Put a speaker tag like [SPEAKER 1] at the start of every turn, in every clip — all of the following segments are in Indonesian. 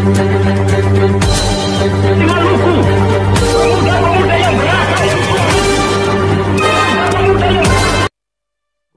[SPEAKER 1] di Maluku, pemuda-pemuda yang berakal,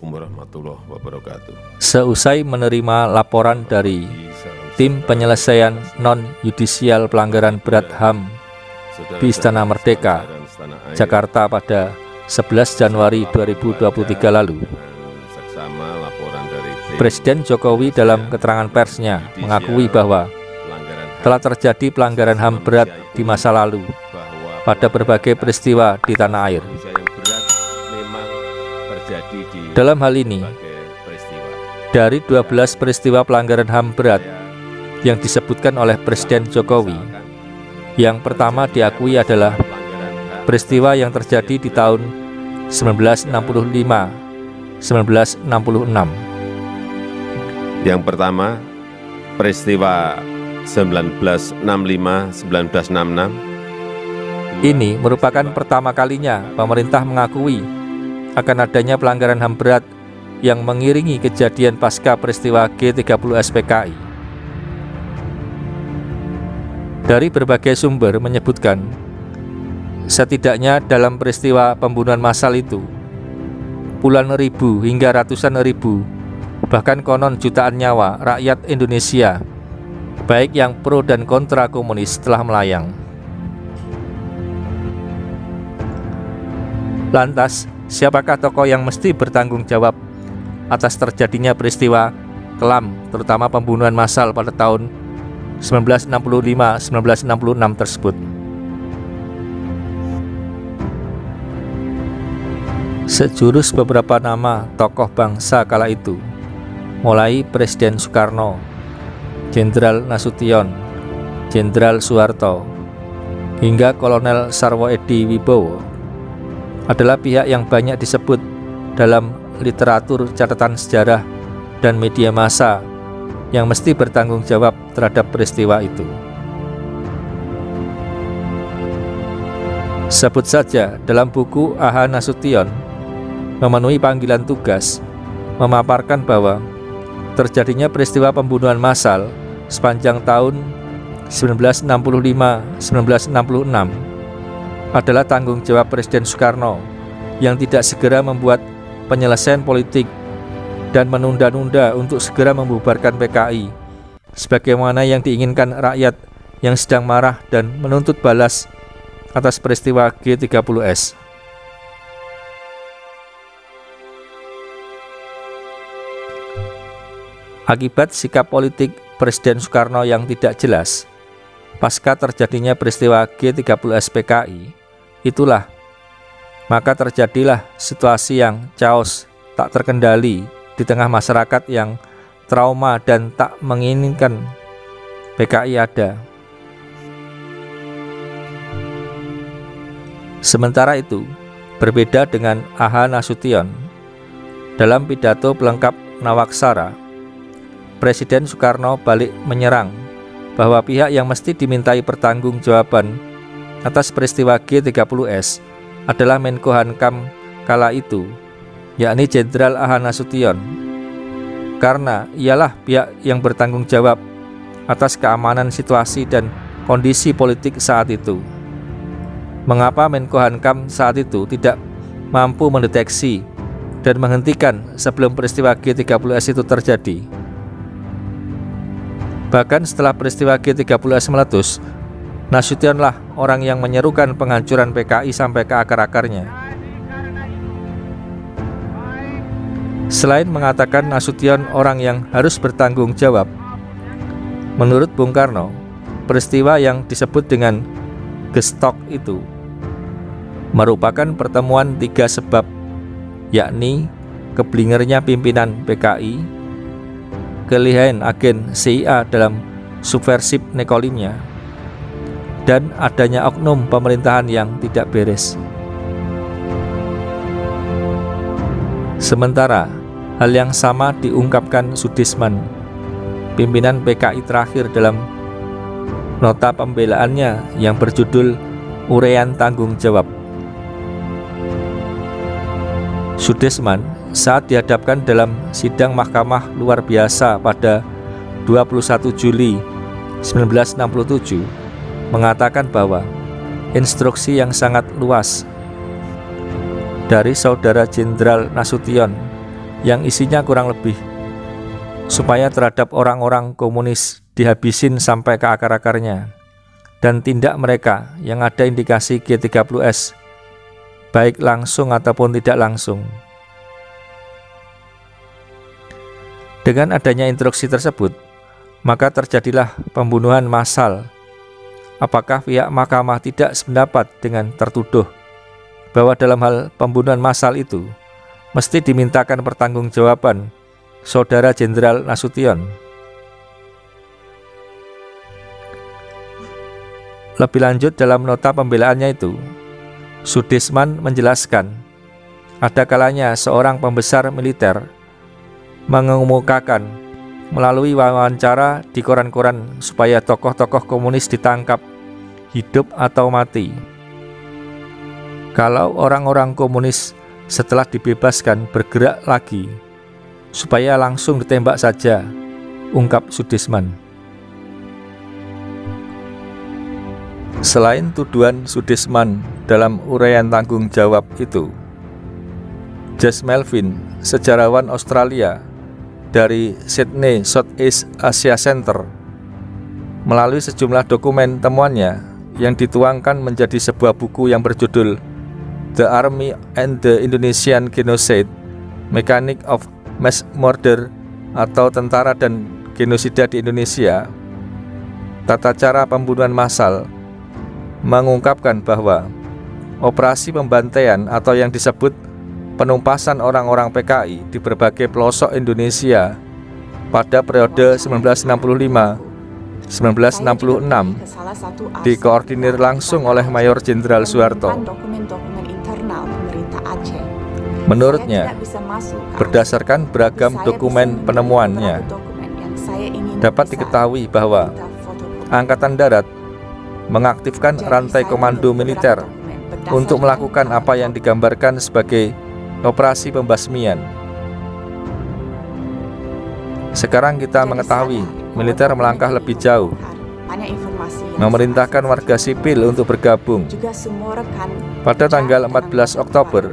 [SPEAKER 2] warahmatullahi wabarakatuh.
[SPEAKER 3] Seusai menerima laporan dari Tim Penyelesaian Non-Yudisial Pelanggaran Berat HAM di Istana Merdeka, Jakarta pada 11 Januari 2023 lalu, Presiden Jokowi dalam keterangan persnya mengakui bahwa telah terjadi pelanggaran HAM berat di masa lalu pada berbagai peristiwa di tanah air. Dalam hal ini, dari 12 peristiwa pelanggaran HAM berat yang disebutkan oleh Presiden Jokowi, yang pertama diakui adalah peristiwa yang terjadi di tahun 1965-1966.
[SPEAKER 2] Yang pertama, peristiwa 1965-1966.
[SPEAKER 3] Ini merupakan pertama kalinya pemerintah mengakui akan adanya pelanggaran HAM berat yang mengiringi kejadian pasca peristiwa G30 SPKI. Dari berbagai sumber menyebutkan, setidaknya dalam peristiwa pembunuhan massal itu, puluhan ribu hingga ratusan ribu, bahkan konon jutaan nyawa rakyat Indonesia, baik yang pro dan kontra komunis, telah melayang. Lantas, siapakah tokoh yang mesti bertanggung jawab atas terjadinya peristiwa kelam, terutama pembunuhan massal pada tahun 1965-1966 tersebut? Sejurus beberapa nama tokoh bangsa kala itu, mulai Presiden Soekarno, Jenderal Nasution, Jenderal Soeharto, hingga Kolonel Sarwo Edi Wibowo, adalah pihak yang banyak disebut dalam literatur catatan sejarah dan media massa yang mesti bertanggung jawab terhadap peristiwa itu. Sebut saja dalam buku A.H. Nasution memenuhi panggilan tugas memaparkan bahwa terjadinya peristiwa pembunuhan massal sepanjang tahun 1965-1966 adalah tanggung jawab Presiden Soekarno yang tidak segera membuat penyelesaian politik dan menunda-nunda untuk segera membubarkan PKI sebagaimana yang diinginkan rakyat yang sedang marah dan menuntut balas atas peristiwa G30S. Akibat sikap politik Presiden Soekarno yang tidak jelas pasca terjadinya peristiwa G30S PKI, itulah maka terjadilah situasi yang chaos, tak terkendali di tengah masyarakat yang trauma dan tak menginginkan PKI ada. Sementara itu, berbeda dengan A.H. Nasution, dalam pidato pelengkap Nawaksara, Presiden Soekarno balik menyerang bahwa pihak yang mesti dimintai pertanggungjawaban atas peristiwa G30S adalah Menko Hankam kala itu, yakni Jenderal A.H. Nasution, karena ialah pihak yang bertanggung jawab atas keamanan situasi dan kondisi politik saat itu. Mengapa Menko Hankam saat itu tidak mampu mendeteksi dan menghentikan sebelum peristiwa G30S itu terjadi? Bahkan setelah peristiwa G30S meletus, Nasutionlah orang yang menyerukan penghancuran PKI sampai ke akar-akarnya. Selain mengatakan Nasution orang yang harus bertanggung jawab, menurut Bung Karno, peristiwa yang disebut dengan gestok itu merupakan pertemuan tiga sebab, yakni keblingernya pimpinan PKI, kelihayan agen CIA dalam subversif nekolimnya, dan adanya oknum pemerintahan yang tidak beres. Sementara hal yang sama diungkapkan Soedisman, pimpinan PKI terakhir, dalam nota pembelaannya yang berjudul Urean Tanggung Jawab. Soedisman saat dihadapkan dalam sidang Mahkamah Luar Biasa pada 21 Juli 1967 mengatakan bahwa instruksi yang sangat luas dari Saudara Jenderal Nasution yang isinya kurang lebih supaya terhadap orang-orang komunis dihabisin sampai ke akar-akarnya, dan tindak mereka yang ada indikasi G30S baik langsung ataupun tidak langsung. Dengan adanya instruksi tersebut, maka terjadilah pembunuhan massal. Apakah pihak mahkamah tidak sependapat dengan tertuduh bahwa dalam hal pembunuhan massal itu mesti dimintakan pertanggungjawaban Saudara Jenderal Nasution? Lebih lanjut dalam nota pembelaannya itu, Sudirman menjelaskan, ada kalanya seorang pembesar militer mengemukakan melalui wawancara di koran-koran supaya tokoh-tokoh komunis ditangkap hidup atau mati. Kalau orang-orang komunis setelah dibebaskan bergerak lagi, supaya langsung ditembak saja, ungkap Sudirman. Selain tuduhan Sudirman dalam uraian tanggung jawab itu, Jas Melvin, sejarawan Australia dari Sydney Southeast Asia Center, melalui sejumlah dokumen temuannya yang dituangkan menjadi sebuah buku yang berjudul The Army and the Indonesian Genocide, Mechanic of Mass Murder atau Tentara dan Genosida di Indonesia, Tata Cara Pembunuhan Massal, mengungkapkan bahwa operasi pembantaian atau yang disebut penumpasan orang-orang PKI di berbagai pelosok Indonesia pada periode 1965-1966 dikoordinir langsung oleh Mayor Jenderal Soeharto. Menurutnya, berdasarkan beragam dokumen penemuannya, dapat diketahui bahwa Angkatan Darat mengaktifkan rantai komando militer untuk melakukan apa yang digambarkan sebagai operasi pembasmian. Sekarang kita mengetahui militer melangkah lebih jauh, memerintahkan warga sipil untuk bergabung. Pada tanggal 14 Oktober,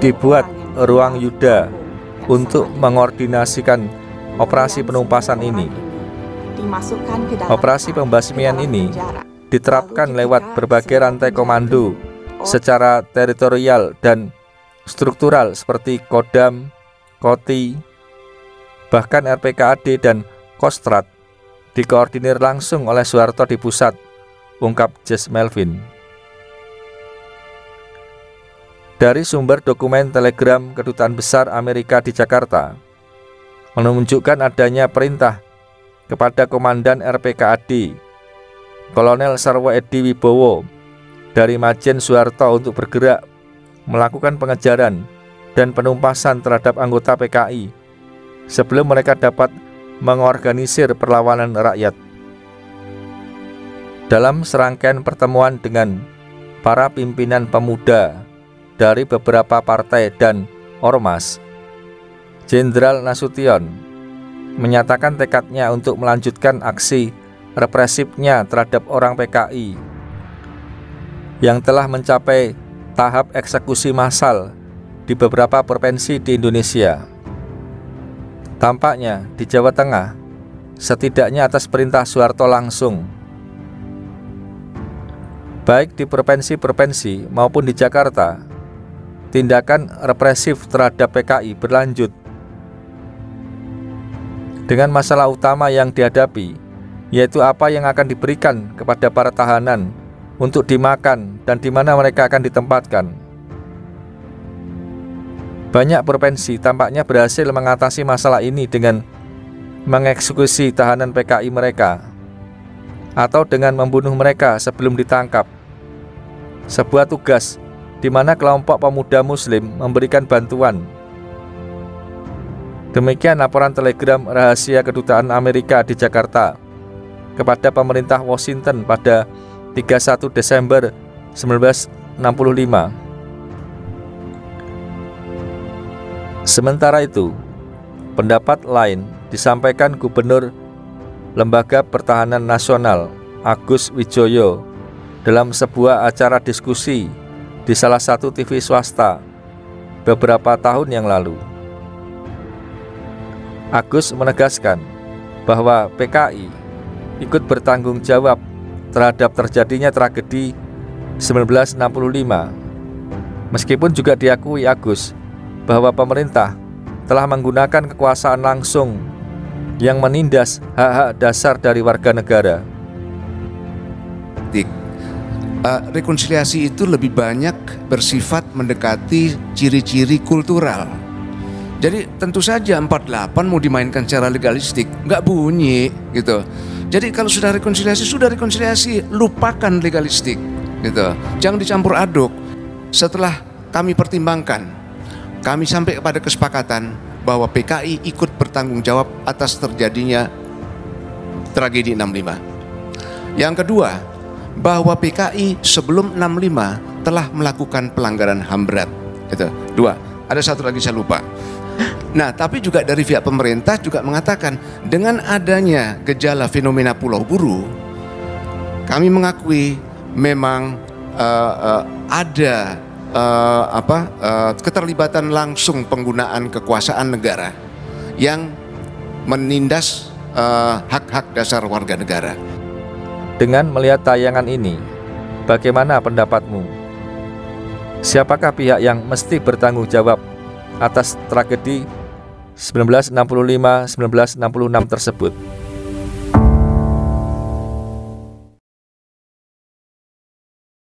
[SPEAKER 3] dibuat ruang Yuda untuk mengordinasikan operasi penumpasan ini. Operasi pembasmian ini diterapkan lewat berbagai rantai komando secara teritorial dan struktural seperti Kodam, Koti, bahkan RPKAD dan Kostrad, dikoordinir langsung oleh Soeharto di pusat, ungkap Jas Melvin. Dari sumber dokumen telegram Kedutaan Besar Amerika di Jakarta menunjukkan adanya perintah kepada Komandan RPKAD, Kolonel Sarwo Edi Wibowo, dari Majen Soeharto untuk bergerak melakukan pengejaran dan penumpasan terhadap anggota PKI sebelum mereka dapat mengorganisir perlawanan rakyat. Dalam serangkaian pertemuan dengan para pimpinan pemuda dari beberapa partai dan ormas, Jenderal Nasution menyatakan tekadnya untuk melanjutkan aksi represifnya terhadap orang PKI yang telah mencapai tahap eksekusi massal di beberapa provinsi di Indonesia. Tampaknya di Jawa Tengah, setidaknya atas perintah Soeharto langsung. Baik di provinsi-provinsi maupun di Jakarta, tindakan represif terhadap PKI berlanjut. Dengan masalah utama yang dihadapi, yaitu apa yang akan diberikan kepada para tahanan untuk dimakan dan di mana mereka akan ditempatkan. Banyak provinsi tampaknya berhasil mengatasi masalah ini dengan mengeksekusi tahanan PKI mereka atau dengan membunuh mereka sebelum ditangkap. Sebuah tugas di mana kelompok pemuda Muslim memberikan bantuan. Demikian laporan telegram rahasia Kedutaan Amerika di Jakarta kepada pemerintah Washington pada 31 Desember 1965. Sementara itu, pendapat lain disampaikan Gubernur Lembaga Pertahanan Nasional Agus Wijoyo dalam sebuah acara diskusi di salah satu TV swasta beberapa tahun yang lalu. Agus menegaskan bahwa PKI ikut bertanggung jawab terhadap terjadinya tragedi 1965. Meskipun juga diakui Agus bahwa pemerintah telah menggunakan kekuasaan langsung yang menindas hak-hak dasar dari warga negara.
[SPEAKER 4] Rekonsiliasi itu lebih banyak bersifat mendekati ciri-ciri kultural. Jadi tentu saja 48 mau dimainkan secara legalistik, nggak bunyi gitu. Jadi kalau sudah rekonsiliasi, lupakan legalistik gitu. Jangan dicampur aduk. Setelah kami pertimbangkan, kami sampai kepada kesepakatan bahwa PKI ikut bertanggung jawab atas terjadinya tragedi 65. Yang kedua, bahwa PKI sebelum 65 telah melakukan pelanggaran HAM berat. Itu. Dua, ada satu lagi saya lupa. Nah, tapi juga dari pihak pemerintah juga mengatakan dengan adanya gejala fenomena Pulau Buru, kami mengakui memang ada keterlibatan langsung penggunaan kekuasaan negara yang menindas hak-hak dasar warga negara.
[SPEAKER 3] Dengan melihat tayangan ini, bagaimana pendapatmu? Siapakah pihak yang mesti bertanggung jawab atas tragedi 1965-1966 tersebut?